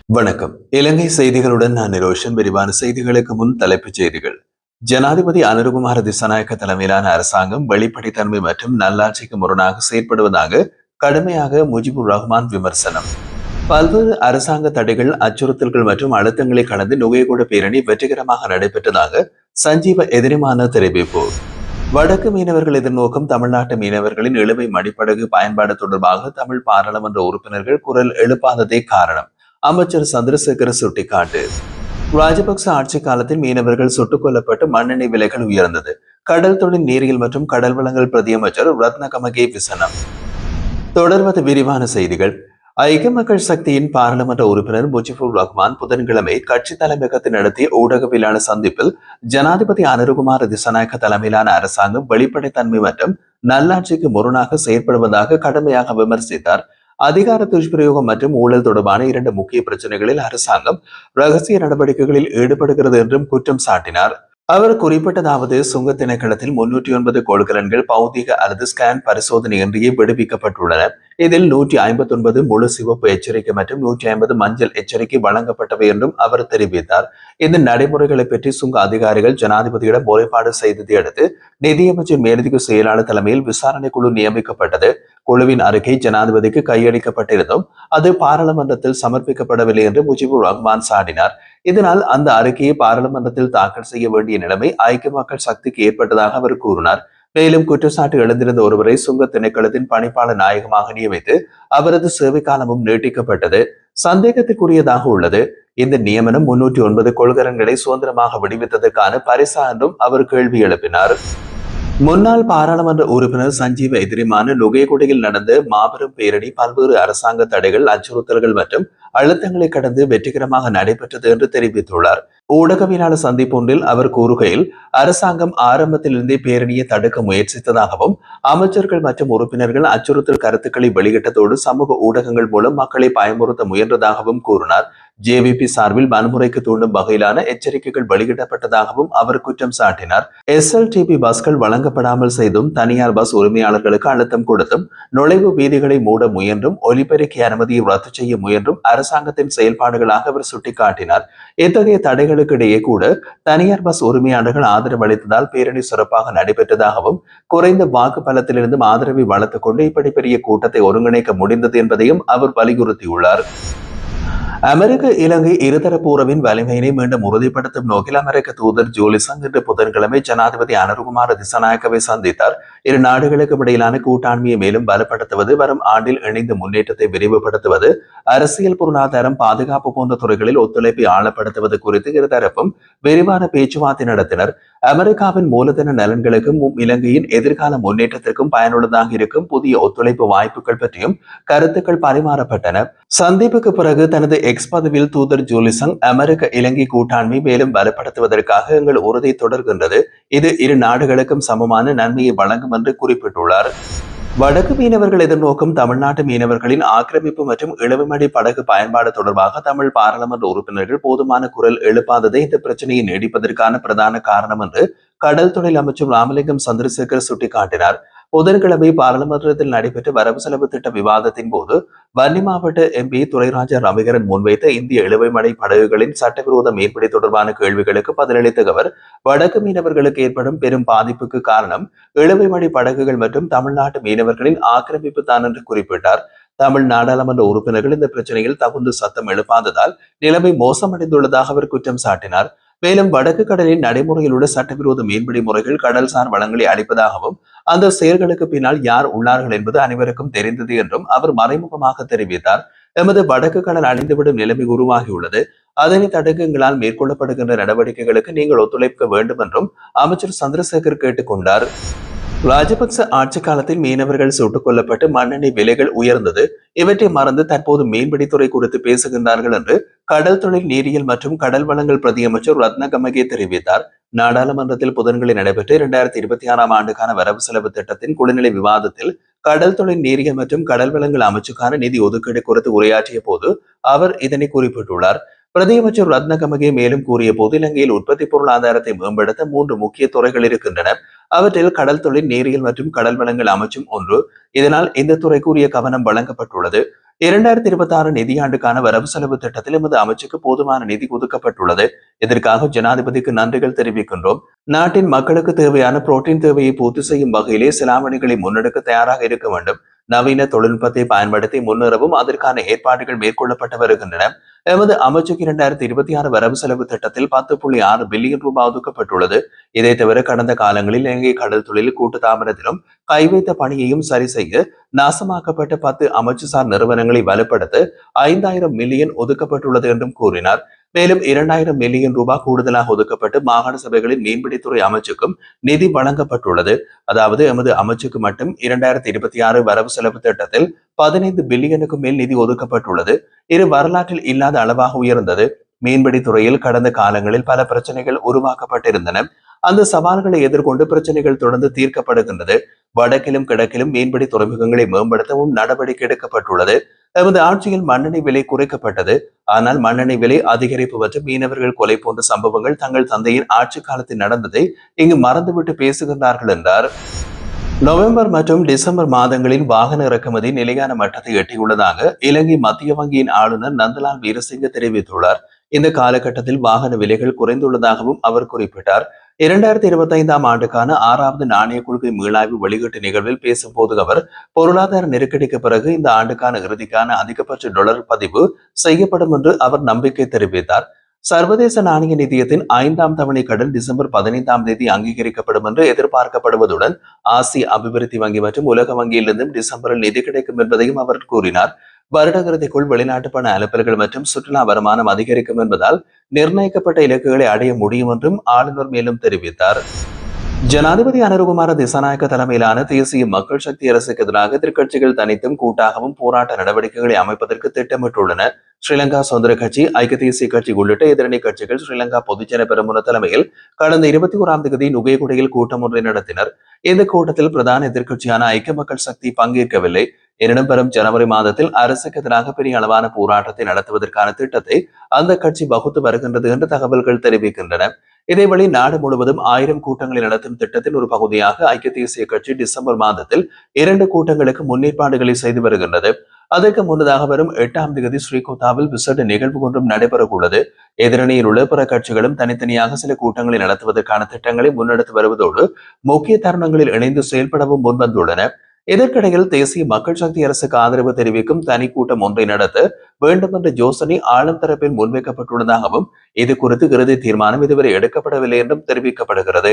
வணக்கம். இலங்கை செய்திகளுடன் நான் நிரோஷன். விரிவான செய்திகளுக்கு முன் தலைப்புச் செய்திகள். ஜனாதிபதி அனுரகுமார திசாநாயக்க தலைமையிலான அரசாங்கம் வெளிப்படைத்தன்மை மற்றும் நல்லாட்சிக்கு முரணாக செயற்படுவதாக கடுமையாக முஜிபுர் ரஹ்மான் விமர்சனம். பல்வேறு அரசாங்க தடைகள், அச்சுறுத்தல்கள் மற்றும் அழுத்தங்களை கடந்து நுகையகூட பேரணி வெற்றிகரமாக நடைபெற்றதாக சஞ்சீவ எதிரிமான தெரிவிப்பு. வடக்கு மீனவர்கள் எதிர்நோக்கும் தமிழ்நாட்டு மீனவர்களின் இழுவை மடிப்படகு பயன்பாடு தொடர்பாக தமிழ் பாராளுமன்ற உறுப்பினர்கள் குரல் எழுப்பாததே காரணம். அமைச்சர் சந்திரசேகர சுட்டிக்காட்டு. ராஜபக்ச ஆட்சி காலத்தில் மீனவர்கள் சுட்டுக் கொல்லப்பட்டு மண்ணெண்ணெய் விலைகள் உயர்ந்தது. கடல் தொழில் நீரியல் மற்றும் கடல் வளங்கள் பிரதியமைச்சர் ரத்னகமகே விசனம். தொடர்வது விரிவான செய்திகள். ஐக்கிய மக்கள் சக்தியின் பாராளுமன்ற உறுப்பினர் முஜிபுர் ரஹ்மான் புதன்கிழமை கட்சி தலைமையகத்தில் நடத்திய ஊடகவியலாளர் சந்திப்பில் ஜனாதிபதி அனுரகுமார திசாநாயக்க தலைமையிலான அரசாங்கம் வெளிப்படைத்தன்மை மற்றும் நல்லாட்சிக்கு முரணாக செயற்படுவதாக கடுமையாக விமர்சித்தார். அதிகார துஷ்பிரயோகம் மற்றும் ஊழல் தொடர்பான இரண்டு முக்கிய பிரச்சனைகளில் அரசாங்கம் ரகசிய நடவடிக்கைகளில் ஈடுபடுகிறது என்றும் குற்றம் சாட்டினார். அவர் குறிப்பிட்டதாவது, சுங்க திணைக்களத்தில் 309 கொள்கலன்கள் பௌதிக அல்லது ஸ்கேன் பரிசோதனை இன்றியே விடுவிக்கப்பட்டுள்ளன. இதில் 159 முழு சிவப்பு எச்சரிக்கை மற்றும் 150 மஞ்சள் எச்சரிக்கை வழங்கப்பட்டவை என்றும் அவர் தெரிவித்தார். இந்த நடைமுறைகளை பற்றி சுங்க அதிகாரிகள் ஜனாதிபதியிடம் முறைப்பாடு செய்ததை அடுத்து நிதியமைச்சர் மேலதிக செயலாளர் தலைமையில் விசாரணை குழு நியமிக்கப்பட்டது. குழுவின் அறிக்கை ஜனாதிபதிக்கு கையளிக்கப்பட்டிருந்தும் அது பாராளுமன்றத்தில் சமர்ப்பிக்கப்படவில்லை என்று முஜிபுர் ரஹ்மான் சாடினார். இதனால் அந்த அறிக்கையை பாராளுமன்றத்தில் தாக்கல் செய்ய வேண்டிய நிலைமை ஐக்கிய மக்கள் சக்திக்கு ஏற்பட்டதாக அவர் கூறினார். மேலும் குற்றச்சாட்டு எழுந்திருந்த ஒருவரை சுங்க திணைக்களத்தின் பணிப்பாளர் நாயகமாக நியமித்து அவரது சேவை காலமும் நீட்டிக்கப்பட்டது சந்தேகத்துக்குரியதாக உள்ளது. இந்த நியமனம் 309 கொள்கலன்களை சுதந்திரமாக விடுவித்ததற்கான பரிசா என்றும் அவர் கேள்வி எழுப்பினார். முன்னாள் பாராளுமன்ற உறுப்பினர் சஞ்சீவ எதிரிமான நுகையகுடையில் நடந்த மாபெரும் பேரணி பல்வேறு அரசாங்க தடைகள், அச்சுறுத்தல்கள் மற்றும் அழுத்தங்களை கடந்து வெற்றிகரமாக நடைபெற்றது என்று தெரிவித்துள்ளார். ஊடகவியலாளர் சந்திப்பு ஒன்றில் அவர் கூறுகையில், அரசாங்கம் ஆரம்பத்திலிருந்தே பேரணியை தடுக்க முயற்சித்ததாகவும் அமைச்சர்கள் மற்றும் உறுப்பினர்கள் அச்சுறுத்தல் கருத்துக்களை வெளியிட்டதோடு சமூக ஊடகங்கள் மூலம் மக்களை பயமுறுத்த முயன்றதாகவும் கூறினார். ஜேவிபி சார்பில் வன்முறைக்கு தூண்டும் வகையிலான எச்சரிக்கைகள் வெளியிடப்பட்டதாகவும் அவர் குற்றம் சாட்டினார். SLTP பஸ்கள் வழங்கப்படாமல் செய்தும், தனியார் பஸ் உரிமையாளர்களுக்கு அழுத்தம் கொடுத்தும், நுழைவு வீதிகளை மூட முயன்றும், ஒலிபெருக்கி அனுமதியை ரத்து செய்ய முயன்றும் அரசாங்கத்தின் செயல்பாடுகளாக அவர் சுட்டிக்காட்டினார். இத்தகைய தடைகளுக்கு இடையே கூட தனியார் பஸ் உரிமையாளர்கள் ஆதரவு அளித்ததால் பேரணி சிறப்பாக நடைபெற்றதாகவும், குறைந்த வாக்கு பலத்திலிருந்தும் ஆதரவை வளர்த்துக் கொண்டு இப்படி பெரிய கூட்டத்தை ஒருங்கிணைக்க முடிந்தது என்பதையும் அவர் வலியுறுத்தியுள்ளார். அமெரிக்க இலங்கை இருதரப்பு உறவின் வலிமையினை மீண்டும் உறுதிப்படுத்தும் நோக்கில் அமெரிக்க தூதர் ஜூலிசன் இன்று புதன்கிழமை ஜனாதிபதி அனுரகுமார திசாநாயக்கவை சந்தித்தார். இரு நாடுகளுக்கும் இடையிலான கூட்டாண்மையை மேலும் பலப்படுத்துவது, வரும் ஆண்டில் இணைந்த முன்னேற்றத்தை விரிவுபடுத்துவது, அரசியல், பொருளாதாரம், பாதுகாப்பு போன்ற துறைகளில் ஒத்துழைப்பை ஆழப்படுத்துவது குறித்து இருதரப்பும் விரிவான பேச்சுவார்த்தை நடத்தினர். அமெரிக்காவின் மூலதன நலன்களுக்கும் இலங்கையின் எதிர்கால முன்னேற்றத்திற்கும் பயனுள்ளதாக இருக்கும் புதிய ஒத்துழைப்பு வாய்ப்புகள் பற்றியும் கருத்துக்கள் பரிமாறப்பட்டன. சந்திப்புக்கு பிறகு தனது எக்ஸ் பதிவில் தூதர் ஜூலிசன், அமெரிக்க இலங்கை கூட்டாண்மை மேலும் பலப்படுத்துவதற்காக எங்கள் உறுதி தொடர்கின்றது. இது இரு நாடுகளுக்கும் சமமான நன்மையை வழங்கும் என்று குறிப்பிட்டுள்ளார். வடக்கு மீனவர்கள் எதிர்நோக்கும் தமிழ்நாட்டு மீனவர்களின் ஆக்கிரமிப்பு மற்றும் இளவுமடி படகு பயன்பாடு தொடர்பாக தமிழ் பாராளுமன்ற உறுப்பினர்கள் போதுமான குரல் எழுப்பாததை இந்த பிரச்சனையை நீடிப்பதற்கான பிரதான காரணம் என்று கடல் தொழில் அமைச்சர் ராமலிங்கம் சந்திரசேகர் சுட்டிக்காட்டினார். புதன்கிழமை பாராளுமன்றத்தில் நடைபெற்ற வரவு செலவு திட்ட விவாதத்தின் போது வன்னி மாவட்ட MP துரைராஜா ரவிகரன் முன்வைத்த இந்திய இழுவைமடை படகுகளின் சட்டவிரோத மீன்பிடி தொடர்பான கேள்விகளுக்கு பதிலளித்த அவர், வடக்கு மீனவர்களுக்கு ஏற்படும் பெரும் பாதிப்புக்கு காரணம் இழுவைமடை படகுகள் மற்றும் தமிழ்நாட்டு மீனவர்களின் ஆக்கிரமிப்பு தான் என்று குறிப்பிட்டார். தமிழ் நாடாளுமன்ற உறுப்பினர்கள் இந்த பிரச்சனையில் தகுந்த சத்தம் எழுப்பாததால் நிலைமை மோசமடைந்துள்ளதாக அவர் குற்றம் சாட்டினார். மேலும் வடக்கு கடலில் நடைமுறையில் உள்ள சட்டவிரோத மீன்பிடி முறைகள் கடல்சார் வளங்களை அளிப்பதாகவும், அந்த செயல்களுக்கு பின்னால் யார் உள்ளார்கள் என்பது அனைவருக்கும் தெரிந்தது என்றும் அவர் மறைமுகமாக தெரிவித்தார். எமது வடக்கு கடல் அழிந்துவிடும் நிலைமை உருவாகியுள்ளது. அதனை தடுக்க எங்களால் மேற்கொள்ளப்படுகின்ற நடவடிக்கைகளுக்கு நீங்கள் ஒத்துழைக்க வேண்டும் என்றும் அமைச்சர் சந்திரசேகர் கேட்டுக்கொண்டார். ராஜபக்ச ஆட்சி காலத்தில் மீனவர்கள் சுட்டுக் கொல்லப்பட்டு மண்ணெண்ணெய் விலைகள் உயர்ந்தது. இவற்றை மறந்து தற்போது மீன்பிடித்துறை குறித்து பேசுகின்றார்கள் என்று கடல் தொழில் நீரியல் மற்றும் கடல் வளங்கள் பிரதியமைச்சர் ரத்னகமகே தெரிவித்தார். நாடாளுமன்றத்தில் புதன்கிழமை நடைபெற்ற 2026 ஆண்டுக்கான வரவு செலவு திட்டத்தின் குழுநிலை விவாதத்தில் கடல் தொழில் நீரியல் மற்றும் கடல் வளங்கள் அமைச்சுக்கான நிதி ஒதுக்கீடு குறித்து உரையாற்றிய போது அவர் இதனை குறிப்பிட்டுள்ளார். பிரதியமைச்சர் ரத்னகமகே மேலும் கூறிய போது, இலங்கையில் உற்பத்தி பொருளாதாரத்தை மேம்படுத்த 3 முக்கிய துறைகள் இருக்கின்றன. அவற்றில் கடல் தொழில் நீரியல் மற்றும் கடல் வளங்கள் அமைச்சும் ஒன்று. இதனால் இந்த துறைக்குரிய கவனம் வழங்கப்பட்டுள்ளது. 2026 நிதியாண்டுக்கான வரவு செலவு திட்டத்தில் எமது அமைச்சுக்கு போதுமான நிதி ஒதுக்கப்பட்டுள்ளது. இதற்காக ஜனாதிபதிக்கு நன்றிகள் தெரிவிக்கின்றோம். நாட்டின் மக்களுக்கு தேவையான புரோட்டீன் தேவையை பூர்த்தி செய்யும் வகையிலே செலாவணிகளை முன்னெடுக்க தயாராக இருக்க வேண்டும். நவீன தொழில்நுட்பத்தை பயன்படுத்தி முன்னேறவும் அதற்கான ஏற்பாடுகள் மேற்கொள்ளப்பட்டு வருகின்றன. எமது அமைச்சுக்கு 2026 வரவு செலவு திட்டத்தில் 10.6 பில்லியன் ரூபாய் ஒதுக்கப்பட்டுள்ளது. இதை தவிர கடந்த காலங்களில் இலங்கை கடல் தொழில் கூட்டு தாபனத்திலும் கைவைத்த பணியையும் சரி செய்ய நாசமாக்கப்பட்ட 10 அமைச்சுசார் நிறுவனங்களை வலுப்படுத்த 5,000 மில்லியன் ஒதுக்கப்பட்டுள்ளது என்றும் கூறினார். மேலும் 2,000 மில்லியன் ரூபாய் கூடுதலாக ஒதுக்கப்பட்டு மாகாண சபைகளின் மீன்பிடித்துறை அமைச்சுக்கும் நிதி வழங்கப்பட்டுள்ளது. அதாவது எமது அமைச்சுக்கு மட்டும் 2026 வரவு செலவு திட்டத்தில் 15 பில்லியனுக்கு மேல் நிதி ஒதுக்கப்பட்டுள்ளது. இது வரலாற்றில் இல்லாத அளவாக உயர்ந்தது. மீன்பிடி துறையில் கடந்த காலங்களில் பல பிரச்சனைகள் உருவாக்கப்பட்டிருந்தன. அந்த சவால்களை எதிர்கொண்டு பிரச்சனைகள் தொடர்ந்து தீர்க்கப்படுகின்றது. வடக்கிலும் கிழக்கிலும் மீன்பிடி துறைமுகங்களை மேம்படுத்தவும் நடவடிக்கை எடுக்கப்பட்டுள்ளது. எமது ஆட்சியில் மண்ணெண்ணெய் விலை குறைக்கப்பட்டது. ஆனால் மண்ணெண்ணெய் விலை அதிகரிப்பு மற்றும் மீனவர்கள் கொலை போன்ற சம்பவங்கள் தங்கள் தந்தையின் ஆட்சி காலத்தில் நடந்ததை இங்கு மறந்துவிட்டு பேசுகின்றார்கள் என்றார். நவம்பர் மற்றும் டிசம்பர் மாதங்களில் வாகன இறக்குமதி நிலையான மட்டத்தை எட்டியுள்ளதாக இலங்கை மத்திய வங்கியின் ஆளுநர் நந்தலால் வீரசிங்க தெரிவித்துள்ளார். இந்த காலகட்டத்தில் வாகன விலைகள் குறைந்துள்ளதாகவும் அவர் குறிப்பிட்டார். 2025ஆம் ஆண்டுக்கான 6வது நாணய கொள்கை மீளாய்வு வெளியீட்டு நிகழ்வில் பேசும்போது அவர் பொருளாதார நெருக்கடிக்கு பிறகு இந்த ஆண்டுக்கான இறுதிக்கான அதிகபட்ச டாலர் பதிவு செய்யப்படும் என்று அவர் நம்பிக்கை தெரிவித்தார். சர்வதேச நாணய நிதியத்தின் 5ஆம் தவணை கடன் டிசம்பர் 15ஆம் தேதி அங்கீகரிக்கப்படும் என்று எதிர்பார்க்கப்படுவதுடன் ஆசிய அபிவிருத்தி வங்கி மற்றும் உலக வங்கியிலிருந்தும் டிசம்பரில் நிதி கிடைக்கும் என்பதையும் அவர் கூறினார். வருட இறுதிக்குள் வெளிநாட்டு பண அலுவல்கள் மற்றும் சுற்றுலா வருமானம் அதிகரிக்கும் என்பதால் நிர்ணயிக்கப்பட்ட இலக்குகளை அடைய முடியும் என்றும் ஆளுநர் மேலும் தெரிவித்தார். ஜனாதிபதி அனுரகுமார திசாநாயக்க தலைமையிலான தேசிய மக்கள் சக்தி அரசுக்கு எதிராக எதிர்க்கட்சிகள் தனித்தும் கூட்டாகவும் போராட்ட நடவடிக்கைகளை அமைப்பதற்கு திட்டமிட்டுள்ளன. ஸ்ரீலங்கா சுதந்திர கட்சி, ஐக்கிய தேசிய கட்சி உள்ளிட்ட எதிரணி கட்சிகள் ஸ்ரீலங்கா பொதுஜன பெரமுன தலைமையில் கடந்த 21ஆம் தேதி நுகைகுடையில் கூட்டம் ஒன்றை நடத்தினர். இந்த கூட்டத்தில் பிரதான எதிர்க்கட்சியான ஐக்கிய மக்கள் சக்தி பங்கேற்கவில்லை. எனினும் பெறும் ஜனவரி மாதத்தில் அரசுக்கு எதிராக பெரிய அளவான போராட்டத்தை நடத்துவதற்கான திட்டத்தை அந்த கட்சி வகுத்து வருகின்றது என்று தகவல்கள் தெரிவிக்கின்றன. இதேவேளை நாடு முழுவதும் 1000 கூட்டங்களை நடத்தும் திட்டத்தின் ஒரு பகுதியாக ஐக்கிய தேசிய கட்சி டிசம்பர் மாதத்தில் 2 கூட்டங்களுக்கு முன்னேற்பாடுகளை செய்து வருகின்றது. அதற்கு முன்னதாக வரும் 8ஆம் தேதி ஸ்ரீகோத்தாவில் விசேட நிகழ்வு ஒன்றும் நடைபெறவுள்ளது. எதிரணியில் உள்ள பிற கட்சிகளும் தனித்தனியாக சில கூட்டங்களை நடத்துவதற்கான திட்டங்களை முன்னெடுத்து வருவதோடு முக்கிய தருணங்களில் இணைந்து செயல்படவும் முன்வந்துள்ளன. இதற்கிடையில் தேசிய மக்கள் சக்தி அரசுக்கு ஆதரவு தெரிவிக்கும் தனி கூட்டம் ஒன்றை நடத்த வேண்டும் என்ற யோசனை ஆளும் தரப்பில் முன்வைக்கப்பட்டுள்ளதாகவும் இது குறித்து இறுதி தீர்மானம் இதுவரை எடுக்கப்படவில்லை என்றும் தெரிவிக்கப்படுகிறது.